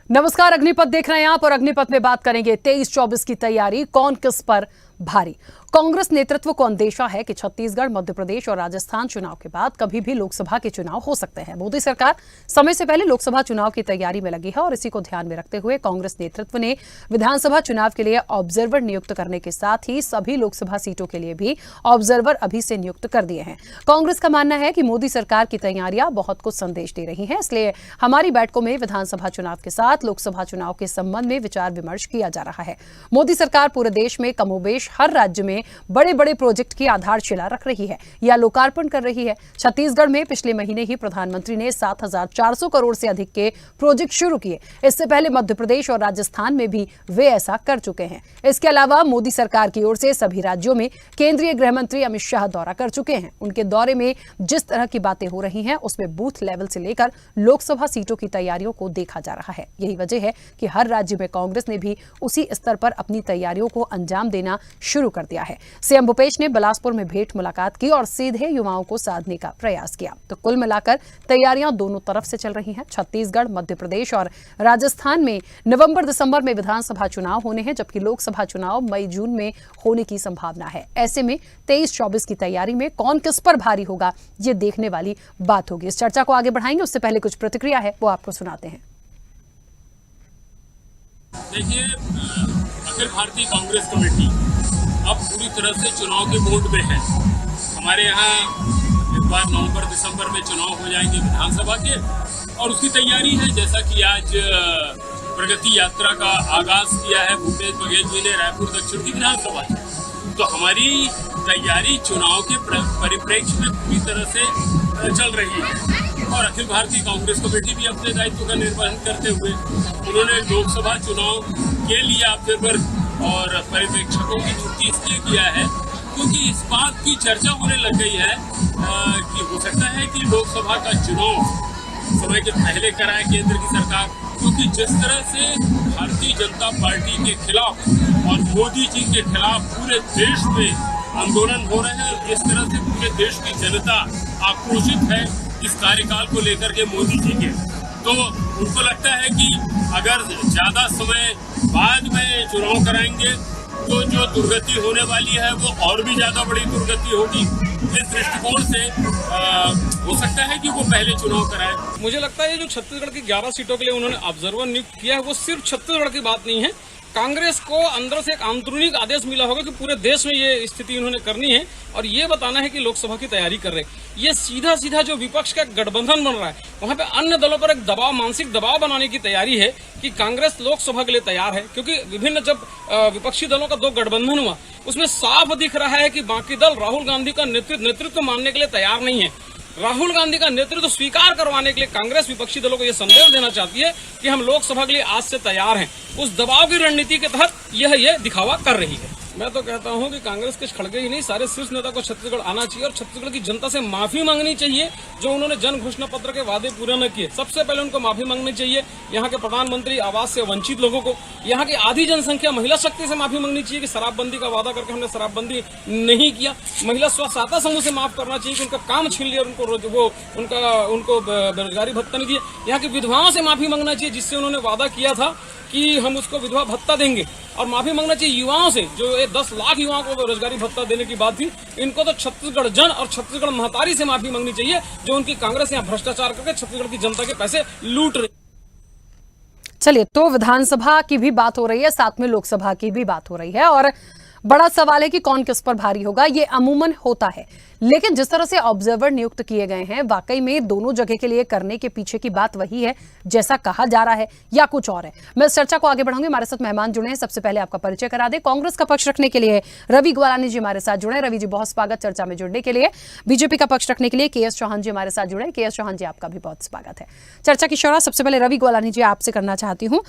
नमस्कार, अग्निपथ देख रहे हैं आप और अग्निपथ में बात करेंगे 23-24 की तैयारी, कौन किस पर भारी। कांग्रेस नेतृत्व को अंदेशा है कि छत्तीसगढ़, मध्य प्रदेश और राजस्थान चुनाव के बाद कभी भी लोकसभा के चुनाव हो सकते हैं। मोदी सरकार समय से पहले लोकसभा चुनाव की तैयारी में लगी है और इसी को ध्यान में रखते हुए कांग्रेस नेतृत्व ने विधानसभा चुनाव के लिए ऑब्जर्वर नियुक्त करने के साथ ही सभी लोकसभा सीटों के लिए भी ऑब्जर्वर अभी से नियुक्त कर दिए हैं। कांग्रेस का मानना है कि मोदी सरकार की तैयारियां बहुत कुछ संदेश दे रही हैं, इसलिए हमारी बैठकों में विधानसभा चुनाव के साथ लोकसभा चुनाव के संबंध में विचार विमर्श किया जा रहा है। मोदी सरकार पूरे देश में कमोबेश हर राज्य में बड़े बड़े प्रोजेक्ट की आधारशिला रख रही है या लोकार्पण कर रही है। छत्तीसगढ़ में पिछले महीने ही प्रधानमंत्री ने 7,400 करोड़ से अधिक के प्रोजेक्ट शुरू किए। इससे पहले मध्य प्रदेश और राजस्थान में भी वे ऐसा कर चुके हैं। इसके अलावा मोदी सरकार की ओर से सभी राज्यों में केंद्रीय गृह मंत्री अमित शाह दौरा कर चुके हैं। उनके दौरे में जिस तरह की बातें हो रही हैं उसमें बूथ लेवल से लेकर लोकसभा सीटों की तैयारियों को देखा जा रहा है। यही वजह है कि हर राज्य में कांग्रेस ने भी उसी स्तर पर अपनी तैयारियों को अंजाम देना शुरू कर दिया है। सीएम भूपेश ने बिलासपुर में भेंट मुलाकात की और सीधे युवाओं को साधने का प्रयास किया। तो कुल मिलाकर तैयारियां दोनों तरफ से चल रही हैं। छत्तीसगढ़, मध्य प्रदेश और राजस्थान में नवंबर-दिसंबर में विधानसभा चुनाव होने हैं, जबकि लोकसभा चुनाव मई-जून में होने की संभावना है। ऐसे में 23-24 की तैयारी में कौन किस पर भारी होगा, ये देखने वाली बात होगी। इस चर्चा को आगे बढ़ाएंगे, उससे पहले कुछ प्रतिक्रिया है वो आपको सुनाते हैं। देखिए, अखिल भारतीय कांग्रेस कमेटी अब पूरी तरह से चुनाव के मोड में है। हमारे यहाँ एक बार नवंबर-दिसंबर में चुनाव हो जाएंगे विधानसभा के और उसकी तैयारी है। जैसा कि आज प्रगति यात्रा का आगाज किया है भूपेश बघेल जी ने रायपुर दक्षिण की विधानसभा से, तो हमारी तैयारी चुनाव के परिप्रेक्ष्य में पूरी तरह से चल रही है। और अखिल भारतीय कांग्रेस कमेटी भी अपने दायित्व का निर्वहन करते हुए उन्होंने लोकसभा चुनाव के लिए ऑब्जर्वर और पर्यवेक्षकों की छुट्टी इसलिए किया है क्योंकि इस बात की चर्चा होने लग गई है कि हो सकता है कि लोकसभा का चुनाव समय के पहले कराए केंद्र की सरकार, क्योंकि जिस तरह से भारतीय जनता पार्टी के खिलाफ और मोदी जी के खिलाफ पूरे देश में आंदोलन हो रहे हैं, इस तरह से पूरे देश की जनता आक्रोशित है इस कार्यकाल को लेकर के मोदी जी के, तो उनको लगता है कि अगर ज्यादा समय बाद में चुनाव कराएंगे तो जो दुर्गति होने वाली है वो और भी ज्यादा बड़ी दुर्गति होगी। इस दृष्टिकोण से हो सकता है कि वो पहले चुनाव कराए। मुझे लगता है ये जो छत्तीसगढ़ की 11 सीटों के लिए उन्होंने ऑब्जर्वर नियुक्त किया है वो सिर्फ छत्तीसगढ़ की बात नहीं है। कांग्रेस को अंदर से एक आंतरिक आदेश मिला होगा कि पूरे देश में ये स्थिति उन्होंने करनी है और ये बताना है कि लोकसभा की तैयारी कर रहे हैं। ये सीधा सीधा जो विपक्ष का गठबंधन बन रहा है वहां पे अन्य दलों पर एक दबाव, मानसिक दबाव बनाने की तैयारी है कि कांग्रेस लोकसभा के लिए तैयार है, क्योंकि विभिन्न जब विपक्षी दलों का दो गठबंधन हुआ उसमें साफ दिख रहा है कि बाकी दल राहुल गांधी का नेतृत्व मानने के लिए तैयार नहीं है। राहुल गांधी का नेतृत्व स्वीकार करवाने के लिए कांग्रेस विपक्षी दलों को यह संदेश देना चाहती है कि हम लोकसभा के लिए आज से तैयार हैं। उस दबाव की रणनीति के तहत यह दिखावा कर रही है। मैं तो कहता हूं कि कांग्रेस के खड़गे ही नहीं, सारे शीर्ष नेता को छत्तीसगढ़ आना चाहिए और छत्तीसगढ़ की जनता से माफी मांगनी चाहिए जो उन्होंने जन घोषणा पत्र के वादे पूरे न किए। सबसे पहले उनको माफी मांगनी चाहिए यहाँ के प्रधानमंत्री आवास से वंचित लोगों को, यहाँ की आधी जनसंख्या महिला शक्ति से माफी मांगनी चाहिए कि शराबबंदी का वादा करके हमने शराबबंदी नहीं किया। महिला स्व सहायता समूह से माफ करना चाहिए कि उनका काम छीन लिया और उनको बेरोजगारी भत्ता नहीं दिया। यहाँ की विधवाओं से माफी मांगना चाहिए जिससे उन्होंने वादा किया था कि हम उसको विधवा भत्ता देंगे, और माफी मांगना चाहिए युवाओं से जो 10 लाख युवाओं को रोजगारी भत्ता देने की बात थी। इनको तो छत्तीसगढ़ जन और छत्तीसगढ़ महतारी से माफी मांगनी चाहिए जो उनकी कांग्रेस यहाँ भ्रष्टाचार करके छत्तीसगढ़ की जनता के पैसे लूट रही। चलिए, तो विधानसभा की भी बात हो रही है, साथ में लोकसभा की भी बात हो रही है और बड़ा सवाल है कि कौन किस पर भारी होगा। ये अमूमन होता है, लेकिन जिस तरह से ऑब्जर्वर नियुक्त किए गए हैं वाकई में दोनों जगह के लिए करने के पीछे की बात वही है जैसा कहा जा रहा है या कुछ और है। मैं इस चर्चा को आगे बढ़ाऊंगी। हमारे साथ मेहमान जुड़े हैं, सबसे पहले आपका परिचय करा दे। कांग्रेस का पक्ष रखने के लिए रवि ग्वालानी जी हमारे साथ जुड़े। रवि जी, बहुत स्वागत चर्चा में जुड़ने के लिए। बीजेपी का पक्ष रखने के लिए के.एस. चौहान जी हमारे साथ जुड़े। के.एस. चौहान जी, आपका भी बहुत स्वागत है। चर्चा की शुरुआत सबसे पहले रवि ग्वालानी जी आपसे करना चाहती हूँ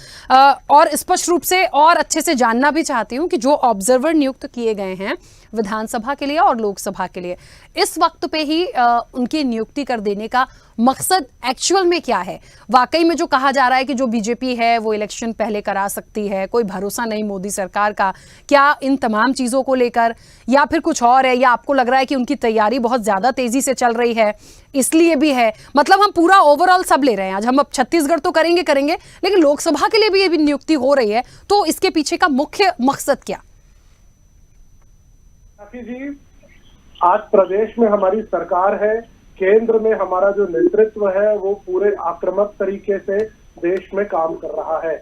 और स्पष्ट रूप से और अच्छे से जानना भी चाहती हूँ कि जो ऑब्जर्वर नियुक्त किए गए हैं विधानसभा के लिए और लोकसभा के लिए। इस वक्त पे ही उनकी नियुक्ति कर देने का मकसद एक्चुअल में क्या है? वाकई में जो कहा जा रहा है कि जो बीजेपी है वो इलेक्शन पहले करा सकती है, कोई भरोसा नहीं मोदी सरकार का, क्या इन तमाम चीजों को लेकर, या फिर कुछ और है, या आपको लग रहा है कि उनकी तैयारी बहुत ज्यादा तेजी से चल रही है इसलिए भी है? मतलब हम पूरा ओवरऑल सब ले रहे हैं। आज हम अब छत्तीसगढ़ तो करेंगे, लेकिन लोकसभा के लिए भी ये भी नियुक्ति हो रही है, तो इसके पीछे का मुख्य मकसद क्या? जी, आज प्रदेश में हमारी सरकार है, केंद्र में हमारा जो नेतृत्व है वो पूरे आक्रामक तरीके से देश में काम कर रहा है।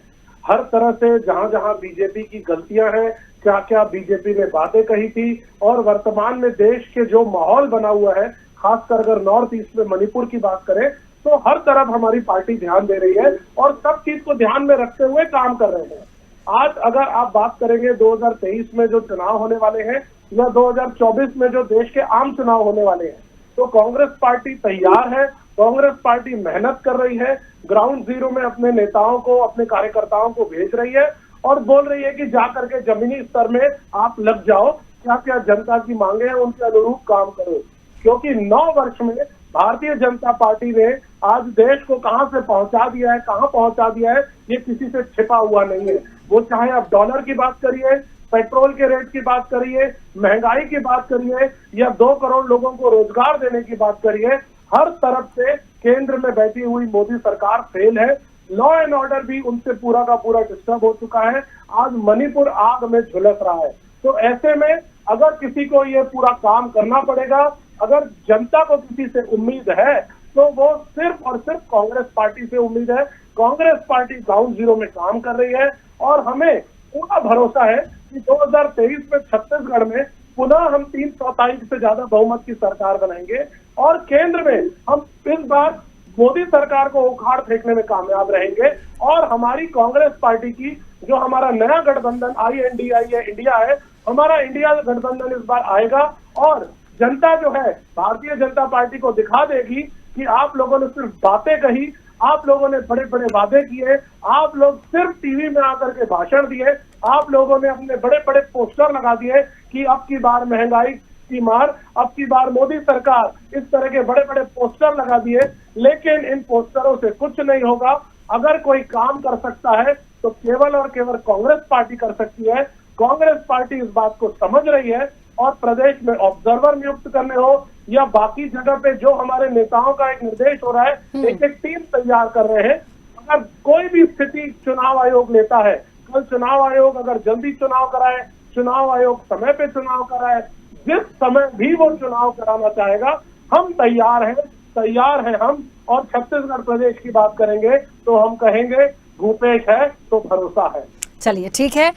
हर तरह से जहां जहां बीजेपी की गलतियां हैं, क्या क्या बीजेपी ने बातें कही थी, और वर्तमान में देश के जो माहौल बना हुआ है, खासकर अगर नॉर्थ ईस्ट में मणिपुर की बात करें तो हर तरफ हमारी पार्टी ध्यान दे रही है और सब चीज को ध्यान में रखते हुए काम कर रहे हैं। आज अगर आप बात करेंगे 2023 में जो चुनाव होने वाले हैं या 2024 में जो देश के आम चुनाव होने वाले हैं, तो कांग्रेस पार्टी तैयार है, कांग्रेस पार्टी मेहनत कर रही है, ग्राउंड जीरो में अपने नेताओं को, अपने कार्यकर्ताओं को भेज रही है और बोल रही है कि जाकर के जमीनी स्तर में आप लग जाओ, क्या क्या जनता की मांगे हैं उनके अनुरूप काम करो। क्योंकि 9 वर्ष में भारतीय जनता पार्टी ने आज देश को कहां से पहुंचा दिया है, कहां पहुंचा दिया है, ये किसी से छिपा हुआ नहीं है। वो चाहे आप डॉलर की बात करिए, पेट्रोल के रेट की बात करिए, महंगाई की बात करिए, या 2 करोड़ लोगों को रोजगार देने की बात करिए, हर तरफ से केंद्र में बैठी हुई मोदी सरकार फेल है। लॉ एंड ऑर्डर भी उनसे पूरा का पूरा डिस्टर्ब हो चुका है। आज मणिपुर आग में झुलस रहा है। तो ऐसे में अगर किसी को ये पूरा काम करना पड़ेगा, अगर जनता को किसी से उम्मीद है तो वो सिर्फ और सिर्फ कांग्रेस पार्टी से उम्मीद है। कांग्रेस पार्टी ग्राउंड जीरो में काम कर रही है और हमें पूरा भरोसा है कि 2023 में छत्तीसगढ़ में पुनः हम 3/4 से ज्यादा बहुमत की सरकार बनाएंगे और केंद्र में हम इस बार मोदी सरकार को उखाड़ फेंकने में कामयाब रहेंगे। और हमारी कांग्रेस पार्टी की जो हमारा नया गठबंधन INDIA इंडिया है, हमारा इंडिया गठबंधन इस बार आएगा और जनता जो है भारतीय जनता पार्टी को दिखा देगी कि आप लोगों ने सिर्फ बातें कही, आप लोगों ने बड़े बड़े वादे किए, आप लोग सिर्फ टीवी में आकर के भाषण दिए, आप लोगों ने अपने बड़े बड़े पोस्टर लगा दिए कि अब की बार महंगाई की मार, अब की बार मोदी सरकार, इस तरह के बड़े बड़े पोस्टर लगा दिए। लेकिन इन पोस्टरों से कुछ नहीं होगा। अगर कोई काम कर सकता है तो केवल और केवल कांग्रेस पार्टी कर सकती है। कांग्रेस पार्टी इस बात को समझ रही है और प्रदेश में ऑब्जर्वर नियुक्त करने हो या बाकी जगह पे जो हमारे नेताओं का एक निर्देश हो रहा है, एक एक टीम तैयार कर रहे हैं। अगर कोई भी स्थिति चुनाव आयोग लेता है, कल चुनाव आयोग अगर जल्दी चुनाव कराए, चुनाव आयोग समय पे चुनाव कराए, जिस समय भी वो चुनाव कराना चाहेगा, हम तैयार हैं हम। और छत्तीसगढ़ प्रदेश की बात करेंगे तो हम कहेंगे भूपेश है तो भरोसा है। चलिए ठीक है।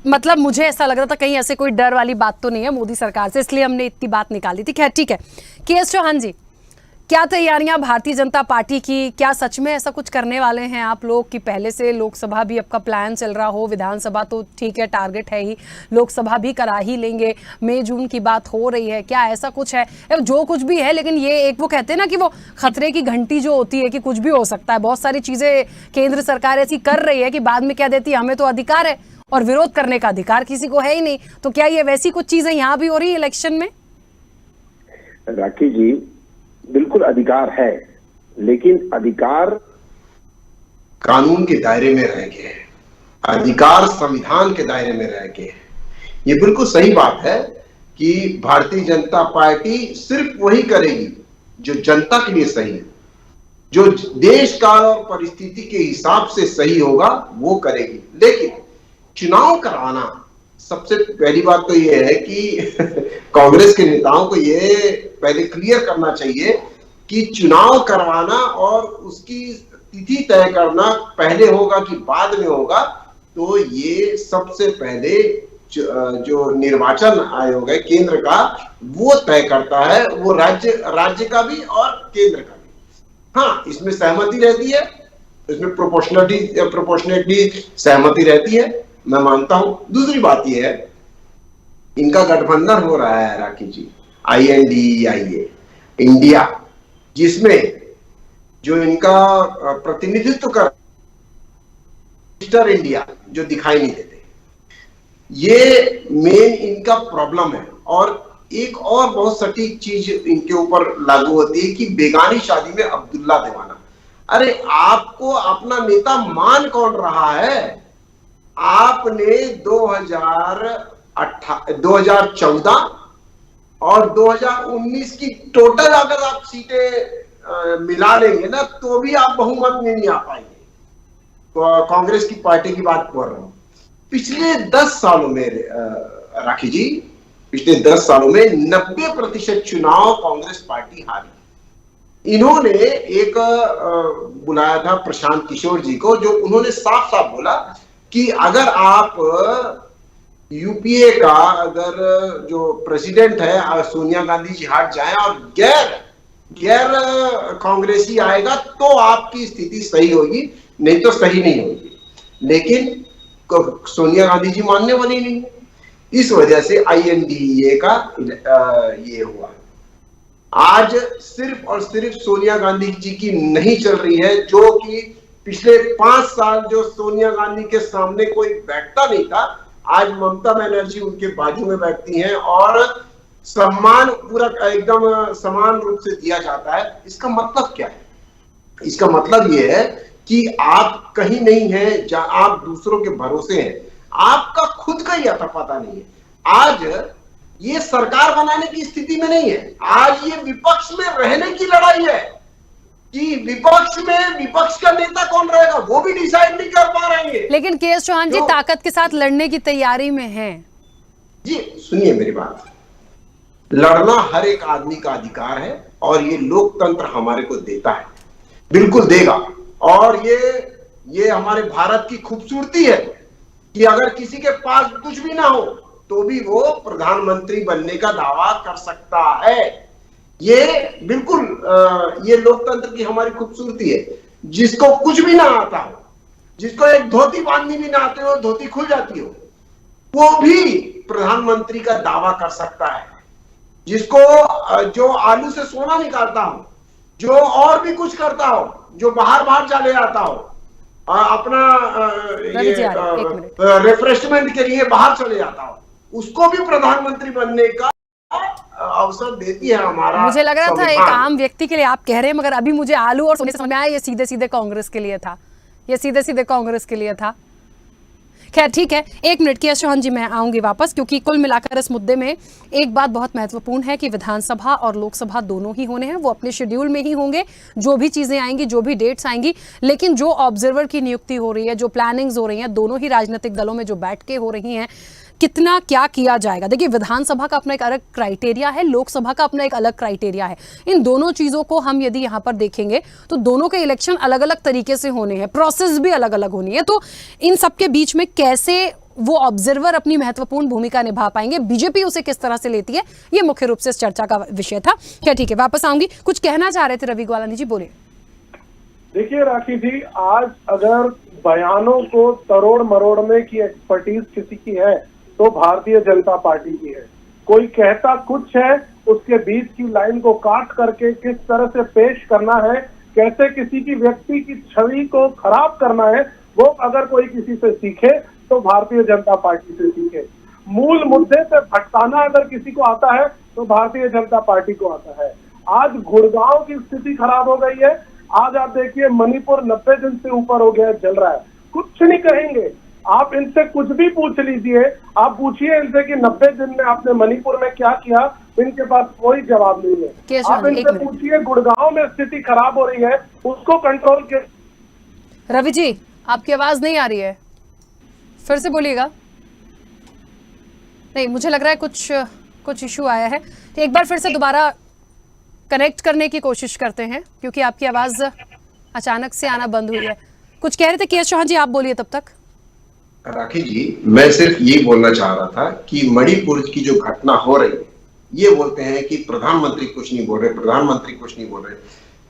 मतलब मुझे ऐसा लग रहा था कहीं ऐसे कोई डर वाली बात तो नहीं है मोदी सरकार से, इसलिए हमने इतनी बात निकाली थी। खैर ठीक है। KS चौहान जी, क्या तैयारियां भारतीय जनता पार्टी की, क्या सच में ऐसा कुछ करने वाले हैं आप लोग कि पहले से लोकसभा भी आपका प्लान चल रहा हो, विधानसभा तो ठीक है टारगेट है ही, लोकसभा भी करा ही लेंगे, मई जून की बात हो रही है, क्या ऐसा कुछ है? जो कुछ भी है, लेकिन ये एक वो कहते हैं ना कि वो खतरे की घंटी जो होती है कि कुछ भी हो सकता है। बहुत सारी चीजें केंद्र सरकार ऐसी कर रही है कि बाद में क्या देती है, हमें तो अधिकार है और विरोध करने का अधिकार किसी को है ही नहीं। तो क्या ये वैसी कुछ चीजें यहाँ भी हो रही है इलेक्शन में? राखी जी, बिल्कुल अधिकार है, लेकिन अधिकार कानून के दायरे में रह गए, अधिकार संविधान के दायरे में रह गए। ये बिल्कुल सही बात है कि भारतीय जनता पार्टी सिर्फ वही करेगी जो जनता के लिए सही है, जो देश काल और परिस्थिति के हिसाब से सही होगा वो करेगी। लेकिन चुनाव कराना, सबसे पहली बात तो ये है कि कांग्रेस के नेताओं को ये पहले क्लियर करना चाहिए कि चुनाव करवाना और उसकी तिथि तय करना पहले होगा कि बाद में होगा, तो ये सबसे पहले जो निर्वाचन आयोग है केंद्र का, वो तय करता है, वो राज्य का भी और केंद्र का भी। हाँ, इसमें सहमति रहती है, इसमें प्रोपोर्शनेटली सहमति रहती है, मैं मानता हूं। दूसरी बात यह है, इनका गठबंधन हो रहा है राखी जी, INDIA इंडिया, जिसमें जो इनका प्रतिनिधित्व कर मिस्टर इंडिया जो दिखाई नहीं देते, ये मेन इनका प्रॉब्लम है। और एक और बहुत सटीक चीज इनके ऊपर लागू होती है कि बेगानी शादी में अब्दुल्ला दीवाना। अरे आपको अपना नेता मान कौन रहा है? आपने 2014 और 2019 की टोटल अगर आप सीटें मिला लेंगे ना तो भी आप बहुमत में नहीं आ पाएंगे। कांग्रेस की पार्टी की बात कर रहा हूं। पिछले 10 सालों में राखी जी, पिछले 10 सालों में 90% चुनाव कांग्रेस पार्टी हारी। इन्होंने एक बुलाया था प्रशांत किशोर जी को, जो उन्होंने साफ साफ बोला कि अगर आप यूपीए का अगर जो प्रेसिडेंट है सोनिया गांधी जी हट जाएं और गैर कांग्रेसी आएगा तो आपकी स्थिति सही होगी, नहीं तो सही नहीं होगी। लेकिन सोनिया गांधी जी मानने वाली नहीं, इस वजह से INDA का ये हुआ। आज सिर्फ और सिर्फ सोनिया गांधी जी की नहीं चल रही है, जो कि पिछले 5 साल जो सोनिया गांधी के सामने कोई बैठता नहीं था, आज ममता बनर्जी उनके बाजू में बैठती हैं और सम्मान पूरा एकदम समान रूप से दिया जाता है। इसका मतलब क्या है? इसका मतलब यह है कि आप कहीं नहीं हैं जहां आप दूसरों के भरोसे हैं, आपका खुद का ही अता पता नहीं है। आज ये सरकार बनाने की स्थिति में नहीं है, आज ये विपक्ष में रहने की लड़ाई है कि विपक्ष में विपक्ष का नेता कौन रहेगा वो भी डिसाइड नहीं कर पा रहे हैं। लेकिन के.एस. चौहान जी ताकत के साथ लड़ने की तैयारी में हैं। जी सुनिए मेरी बात, लड़ना हर एक आदमी का अधिकार है और ये लोकतंत्र हमारे को देता है, बिल्कुल देगा। और ये हमारे भारत की खूबसूरती है कि अगर किसी के पास कुछ भी ना हो तो भी वो प्रधानमंत्री बनने का दावा कर सकता है। ये बिल्कुल ये लोकतंत्र की हमारी खूबसूरती है। जिसको कुछ भी ना आता हो, जिसको एक धोती बांधनी भी ना आते हो, धोती खुल जाती हो, वो भी प्रधानमंत्री का दावा कर सकता है। जिसको जो आलू से सोना निकालता हो, जो और भी कुछ करता हो, जो बाहर चले आता हो, अपना रिफ्रेशमेंट के लिए बाहर चले जाता हो, उसको भी प्रधानमंत्री बनने का अवसर देती है हमारा। मुझे लग रहा था एक आम व्यक्ति के लिए आप कह रहे हैं, मगर अभी मुझे आलू और सोने से समझ में आया ये सीधे सीधे कांग्रेस के लिए था, ये सीधे सीधे कांग्रेस के लिए था। खैर ठीक है, 1 मिनट के.एस. चौहान जी मैं आऊंगी वापस, क्योंकि कुल मिलाकर इस मुद्दे में एक बात बहुत महत्वपूर्ण है कि विधानसभा और लोकसभा दोनों ही होने हैं, वो अपने शेड्यूल में ही होंगे, जो भी चीजें आएंगी, जो भी डेट्स आएंगी। लेकिन जो ऑब्जर्वर की नियुक्ति हो रही है, जो प्लानिंग्स हो रही हैं, दोनों ही राजनीतिक दलों में जो बैठकें हो रही हैं, कितना क्या किया जाएगा। देखिए, विधानसभा का अपना एक अलग क्राइटेरिया है, लोकसभा का अपना एक अलग क्राइटेरिया है। इन दोनों चीजों को हम यदि यहाँ पर देखेंगे तो दोनों के इलेक्शन अलग अलग तरीके से होने हैं, प्रोसेस भी अलग अलग होनी है। तो इन सबके बीच में कैसे वो ऑब्जर्वर अपनी महत्वपूर्ण भूमिका निभा पाएंगे, बीजेपी उसे किस तरह से लेती है, ये मुख्य रूप से इस चर्चा का विषय था। क्या ठीक है, वापस आऊंगी। कुछ कहना चाह रहे थे रवि ग्वालानी जी, बोलिए। देखिए राखी जी, आज अगर बयानों को तरोड़ मरोड़ने की एक्सपर्टीज किसी की है तो भारतीय जनता पार्टी की है। कोई कहता कुछ है, उसके बीच की लाइन को काट करके किस तरह से पेश करना है, कैसे किसी की व्यक्ति की छवि को खराब करना है, वो अगर कोई किसी से सीखे तो भारतीय जनता पार्टी से सीखे। मूल मुद्दे से भटकाना अगर किसी को आता है तो भारतीय जनता पार्टी को आता है। आज गुड़गांव की स्थिति खराब हो गई है। आज आप देखिए मणिपुर 90 दिन से ऊपर हो गया, जल रहा है, कुछ नहीं कहेंगे। आप इनसे कुछ भी पूछ लीजिए, आप पूछिए इनसे कि 90 दिन में आपने मणिपुर में क्या किया, इनके पास कोई जवाब नहीं है। आप इनसे पूछिए गुड़गांव में स्थिति खराब हो रही है, उसको कंट्रोल के। रवि जी, आपकी आवाज नहीं आ रही है, फिर से बोलिएगा। नहीं, मुझे लग रहा है कुछ इशू आया है। तो एक बार फिर से दोबारा कनेक्ट करने की कोशिश करते हैं, क्योंकि आपकी आवाज अचानक से आना बंद हुई है। कुछ कह रहे थे के.एस. चौहान जी, आप बोलिए तब तक। राखी जी, मैं सिर्फ ये बोलना चाह रहा था कि मणिपुर की जो घटना हो रही है, ये बोलते हैं कि प्रधानमंत्री कुछ नहीं बोल रहे, प्रधानमंत्री कुछ नहीं बोल रहे।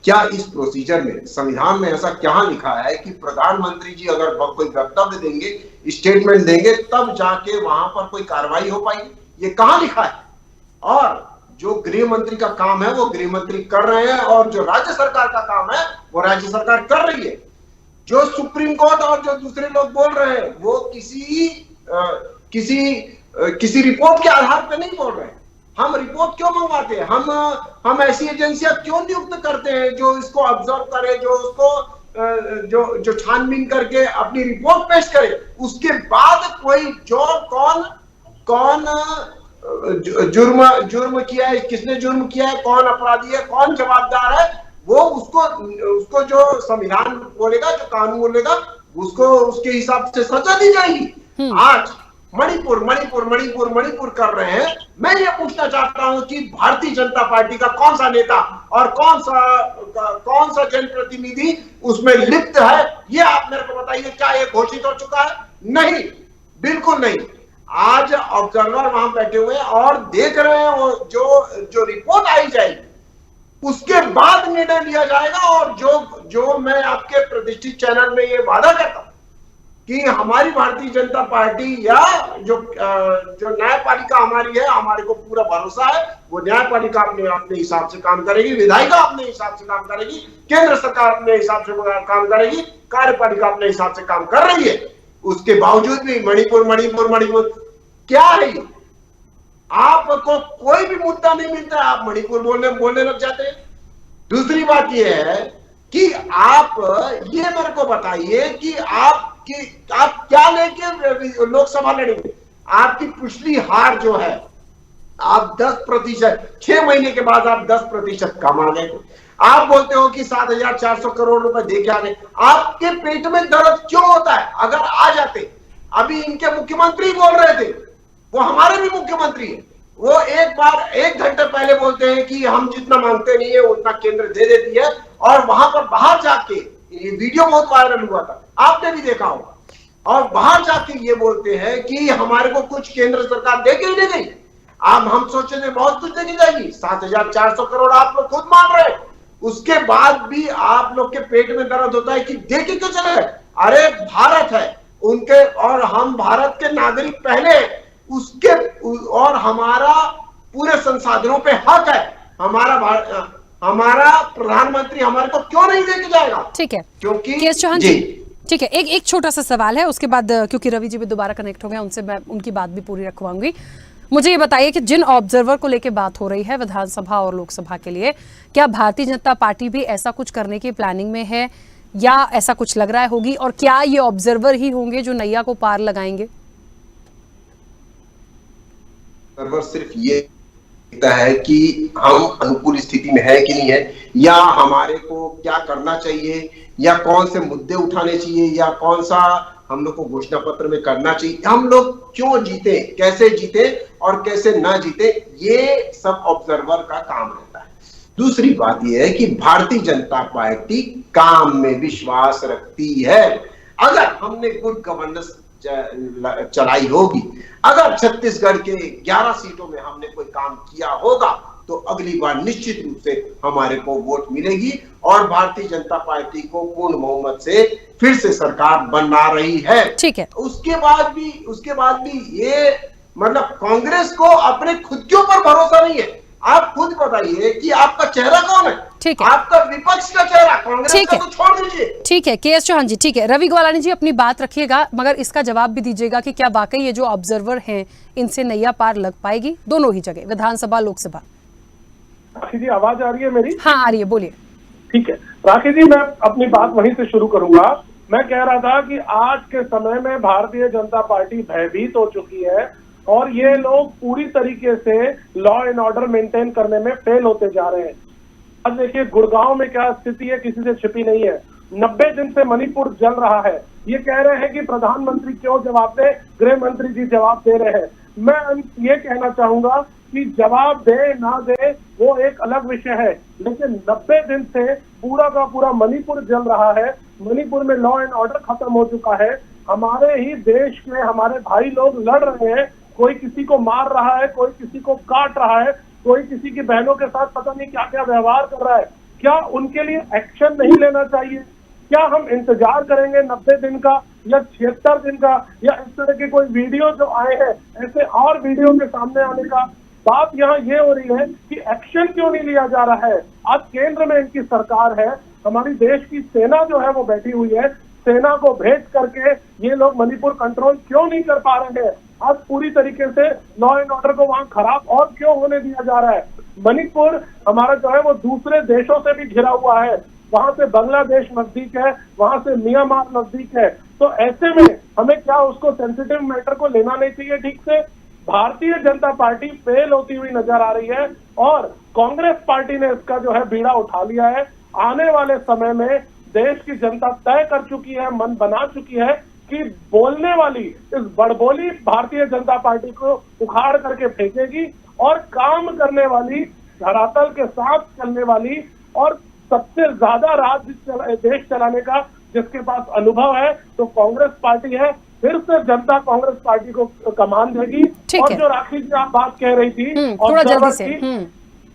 क्या इस प्रोसीजर में, संविधान में ऐसा क्या लिखा है कि प्रधानमंत्री जी अगर कोई वक्तव्य देंगे, स्टेटमेंट देंगे, तब जाके वहां पर कोई कार्रवाई हो पाएगी? ये कहाँ लिखा है? और जो गृह मंत्री का काम है वो गृह मंत्री कर रहे हैं, और जो राज्य सरकार का काम है वो राज्य सरकार कर रही है। जो सुप्रीम कोर्ट और जो दूसरे लोग बोल रहे हैं वो किसी रिपोर्ट के आधार पर नहीं बोल रहे हैं, हम रिपोर्ट क्यों मंगवाते हैं? हम ऐसी एजेंसियां क्यों नियुक्त करते हैं जो इसको ऑब्जर्व करे, जो उसको जो छानबीन करके अपनी रिपोर्ट पेश करे? उसके बाद कोई कौन जुर्म किया है, किसने जुर्म किया है, कौन अपराधी है, कौन जवाबदार है, वो उसको जो संविधान बोलेगा, जो कानून बोलेगा, उसको उसके हिसाब से सजा दी जाएगी। आज मणिपुर कर रहे हैं। मैं ये पूछना चाहता हूं कि भारतीय जनता पार्टी का कौन सा नेता और कौन सा जनप्रतिनिधि उसमें लिप्त है, ये आप मेरे को बताइए। क्या ये घोषित हो चुका है? नहीं, बिल्कुल नहीं। आज ऑब्जर्वर वहां बैठे हुए हैं और देख रहे हैं, जो रिपोर्ट आई जाएगी उसके बाद निर्णय लिया जाएगा। और जो मैं आपके प्रतिष्ठित चैनल में ये वादा करता हूं कि हमारी भारतीय जनता पार्टी या जो न्यायपालिका हमारी है, हमारे को पूरा भरोसा है, वो न्यायपालिका अपने हिसाब से काम करेगी, विधायिका अपने हिसाब से काम करेगी, केंद्र सरकार अपने हिसाब से काम करेगी, कार्यपालिका अपने हिसाब से काम कर रही है। उसके बावजूद भी मणिपुर क्या है? आपको कोई भी मुद्दा नहीं मिलता, आप मणिपुर बोलने लग जाते हैं। दूसरी बात यह है कि आप ये मेरे को बताइए कि आप क्या लेके लोकसभा लड़ेंगे? आपकी पिछली हार जो है, आप 10%, 6 महीने के बाद आप 10% कम आ गए। आप बोलते हो कि 7,400 करोड़ रुपए दे के आ गए। आपके पेट में दर्द क्यों होता है? अगर आ जाते, अभी इनके मुख्यमंत्री बोल रहे थे, वो हमारे भी मुख्यमंत्री है, वो एक घंटे पहले बोलते हैं कि हम जितना मांगते नहीं है उतना केंद्र दे देती है। और वहां पर बाहर जाके, ये वीडियो बहुत वायरल हुआ था, आपने भी देखा होगा, और बाहर जाके ये बोलते हैं कि हमारे को कुछ केंद्र सरकार दे के ही नहीं गई। अब हम सोचे थे बहुत कुछ देके जाएगी, 7,400 करोड़ आप लोग खुद मान रहे हैं। उसके बाद भी आप लोग के पेट में दर्द होता है कि दे के क्यों चले गए? अरे भारत है उनके, और हम भारत के नागरिक पहले उसके, और हमारा पूरे संसाधनों पे हक है। हमारा प्रधानमंत्री हमारे को क्यों नहीं देके जाएगा? ठीक है, क्योंकि केएस चौहान जी, ठीक है, एक छोटा सा सवाल है, उसके बाद क्योंकि रवि जी भी दोबारा कनेक्ट हो गए, उनसे मैं उनकी बात भी पूरी रखवाऊंगी। मुझे ये बताइए कि जिन ऑब्जर्वर को लेके बात हो रही है विधानसभा और लोकसभा के लिए, क्या भारतीय जनता पार्टी भी ऐसा कुछ करने की प्लानिंग में है, या ऐसा कुछ लग रहा है होगी? और क्या ये ऑब्जर्वर ही होंगे जो नैया को पार लगाएंगे? ऑब्जर्वर सिर्फ ये कहता है कि हम अनुकूल स्थिति में है कि नहीं है, या हमारे को क्या करना चाहिए, या कौन से मुद्दे उठाने चाहिए, या कौन सा हम लोग को घोषणा पत्र में करना चाहिए, हम लोग क्यों जीते, कैसे जीते और कैसे ना जीते, ये सब ऑब्जर्वर का काम रहता है। दूसरी बात यह है कि भारतीय जनता पार्टी काम में विश्वास रखती है। अगर हमने गुड गवर्नेंस चलाई होगी, अगर छत्तीसगढ़ के 11 सीटों में हमने कोई काम किया होगा, तो अगली बार निश्चित रूप से हमारे को वोट मिलेगी और भारतीय जनता पार्टी को पूर्ण बहुमत से फिर से सरकार बना रही है। ठीक है, उसके बाद भी ये मतलब कांग्रेस को अपने खुद के ऊपर भरोसा नहीं है। आप खुद बताइए कि आपका चेहरा कौन है? ठीक है, आपका विपक्ष का चेहरा कांग्रेस का तो छोड़ दीजिए। ठीक है केएस चौहान जी, ठीक है, रवि ग्वालानी जी अपनी बात रखिएगा, मगर इसका जवाब भी दीजिएगा कि क्या वाकई ये जो ऑब्जर्वर हैं इनसे नैया पार लग पाएगी दोनों ही जगह, विधानसभा लोकसभा? राखी जी आवाज आ रही है मेरी? हाँ आ रही है, बोलिए। ठीक है राखी जी, मैं अपनी बात वहीं से शुरू करूंगा। मैं कह रहा था कि आज के समय में भारतीय जनता पार्टी भयभीत हो चुकी है और ये लोग पूरी तरीके से लॉ एंड ऑर्डर मेंटेन करने में फेल होते जा रहे हैं। आज देखिए गुड़गांव में क्या स्थिति है, किसी से छिपी नहीं है। 90 दिन से मणिपुर जल रहा है। ये कह रहे हैं कि प्रधानमंत्री क्यों जवाब दे, गृह मंत्री जी जवाब दे रहे हैं। मैं ये कहना चाहूंगा कि जवाब दे ना दे वो एक अलग विषय है, लेकिन 90 दिन से पूरा का पूरा मणिपुर जल रहा है। मणिपुर में लॉ एंड ऑर्डर खत्म हो चुका है। हमारे ही देश में हमारे भाई लोग लड़ रहे हैं, कोई किसी को मार रहा है, कोई किसी को काट रहा है, कोई किसी की बहनों के साथ पता नहीं क्या क्या व्यवहार कर रहा है। क्या उनके लिए एक्शन नहीं लेना चाहिए? क्या हम इंतजार करेंगे 90 दिन का या 76 दिन का, या इस तरह के कोई वीडियो जो आए हैं ऐसे और वीडियो के सामने आने का? बात यहाँ ये हो रही है कि एक्शन क्यों नहीं लिया जा रहा है। आज केंद्र में इनकी सरकार है, हमारी देश की सेना जो है वो बैठी हुई है। सेना को भेज करके ये लोग मणिपुर कंट्रोल क्यों नहीं कर पा रहे हैं? आज पूरी तरीके से लॉ एंड ऑर्डर को वहां खराब और क्यों होने दिया जा रहा है। मणिपुर हमारा जो है वो दूसरे देशों से भी घिरा हुआ है, वहां से बांग्लादेश नजदीक है, वहां से म्यांमार नजदीक है, तो ऐसे में हमें क्या उसको सेंसिटिव मैटर को लेना नहीं चाहिए ठीक से। भारतीय जनता पार्टी फेल होती हुई नजर आ रही है और कांग्रेस पार्टी ने इसका जो है बीड़ा उठा लिया है। आने वाले समय में देश की जनता तय कर चुकी है, मन बना चुकी है कि बोलने वाली इस बड़बोली भारतीय जनता पार्टी को उखाड़ करके फेंकेगी और काम करने वाली, धरातल के साथ चलने वाली और सबसे ज्यादा देश चलाने का जिसके पास अनुभव है तो कांग्रेस पार्टी है। फिर से जनता कांग्रेस पार्टी को कमान देगी। और जो राखी जी आप बात कह रही थी थोड़ा जल्दी से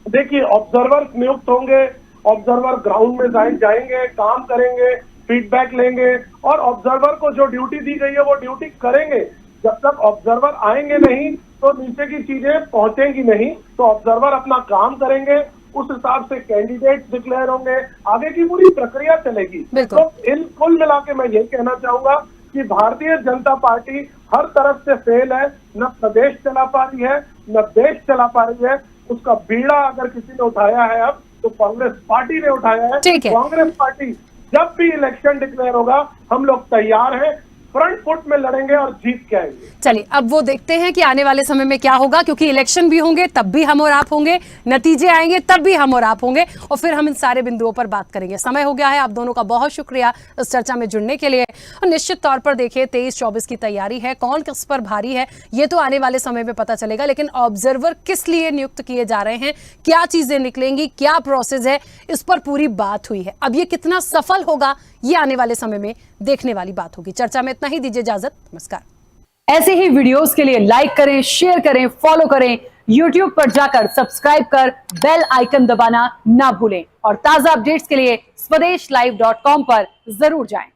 देखिए, ऑब्जर्वर नियुक्त होंगे, ऑब्जर्वर ग्राउंड में जाएंगे, काम करेंगे, फीडबैक लेंगे और ऑब्जर्वर को जो ड्यूटी दी गई है वो ड्यूटी करेंगे। जब तक ऑब्जर्वर आएंगे नहीं तो नीचे की चीजें पहुंचेंगी नहीं, तो ऑब्जर्वर अपना काम करेंगे, उस हिसाब से कैंडिडेट डिक्लेयर होंगे, आगे की पूरी प्रक्रिया चलेगी। तो कुल मिला के मैं ये कहना चाहूंगा कि भारतीय जनता पार्टी हर तरफ से फेल है, न प्रदेश चला पा रही है न देश चला पा रही है। उसका बीड़ा अगर किसी ने उठाया है अब तो कांग्रेस पार्टी ने उठाया है। कांग्रेस पार्टी जब भी इलेक्शन डिक्लेयर होगा हम लोग तैयार हैं, फ्रंट फुट में लड़ेंगे और जीत के आएंगे। चलिए अब वो देखते हैं कि आने वाले समय में क्या होगा, क्योंकि इलेक्शन भी होंगे तब भी हम और आप होंगे, नतीजे आएंगे तब भी हम और आप होंगे और फिर हम इन सारे बिंदुओं पर बात करेंगे। समय हो गया है। आप दोनों का बहुत शुक्रिया इस चर्चा में जुड़ने के लिए। और निश्चित तौर पर देखिए 23-24 की तैयारी है, कौन किस पर भारी है ये तो आने वाले समय में पता चलेगा, लेकिन ऑब्जर्वर किस लिए नियुक्त किए जा रहे हैं, क्या चीजें निकलेंगी, क्या प्रोसेस है, इस पर पूरी बात हुई है। अब ये कितना सफल होगा ये आने वाले समय में देखने वाली बात होगी। चर्चा में इतना ही, दीजिए इजाजत, नमस्कार। ऐसे ही वीडियोस के लिए लाइक करें, शेयर करें, फॉलो करें, YouTube पर जाकर सब्सक्राइब कर बेल आइकन दबाना ना भूलें और ताजा अपडेट्स के लिए स्वदेशलाइव.com पर जरूर जाएं।